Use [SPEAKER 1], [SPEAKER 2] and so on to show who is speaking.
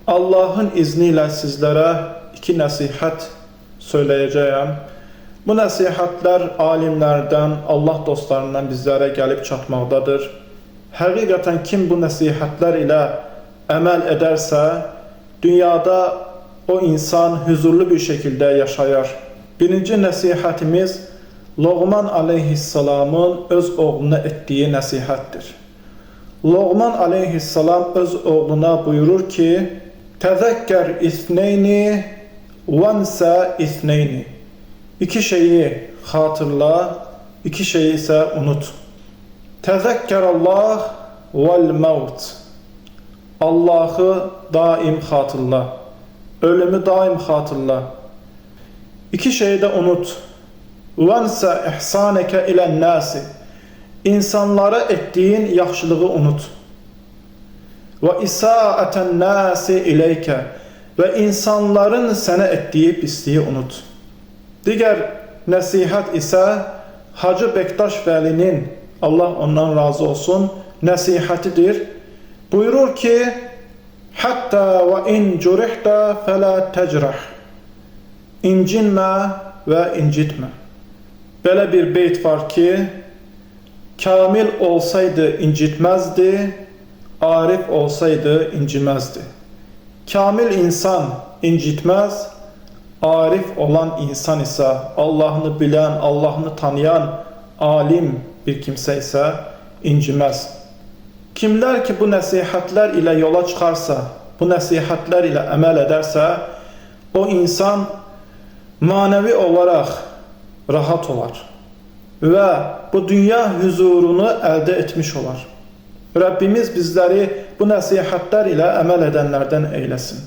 [SPEAKER 1] Allah'ın izniyle sizlere iki nasihat söyleyeceğim. Bu nasihatler alimlerden, Allah dostlarından bizlere gelip çatmaqdadır. Həqiqətən kim bu nasihatler ile əməl ederse, dünyada o insan huzurlu bir şekilde yaşayar. Birinci nasihatimiz, Loğman aleyhisselamın öz oğluna ettiği nasihattir. Loğman aleyhisselam öz oğluna buyurur ki, Təzəkkər isneyni, vansə isneyni. İki şeyi hatırla, iki şeyi ise unut. Təzəkkərallah vel mevt. Allah'ı daim hatırla. Ölümü daim hatırla. İki şeyi de unut. Vansə ihsaneke ilen nasi. İnsanlara ettiğin yaxşılığı unut. Ve isa'aten nasi ileyke. Ve insanların sana ettiği pisliği unut. Diğer nasihat ise Hacı Bektaş Vəli'nin, Allah ondan razı olsun, nasihatidir. Buyurur ki, hatta ve in curihta fela tecrah. İncinme ve incitme. Böyle bir beyt var ki, kamil olsaydı incitmezdi, arif olsaydı incimezdi. Kamil insan incitmez, arif olan insan ise, Allah'ını bilen, Allah'ını tanıyan, alim bir kimse ise incimez. Kimler ki bu nasihatler ile yola çıkarsa, bu nasihatler ile amel ederse, o insan manevi olarak rahat olar ve bu dünya huzurunu elde etmiş olar. Rabbimiz bizleri bu nasihatler ile amel edenlerden eylesin.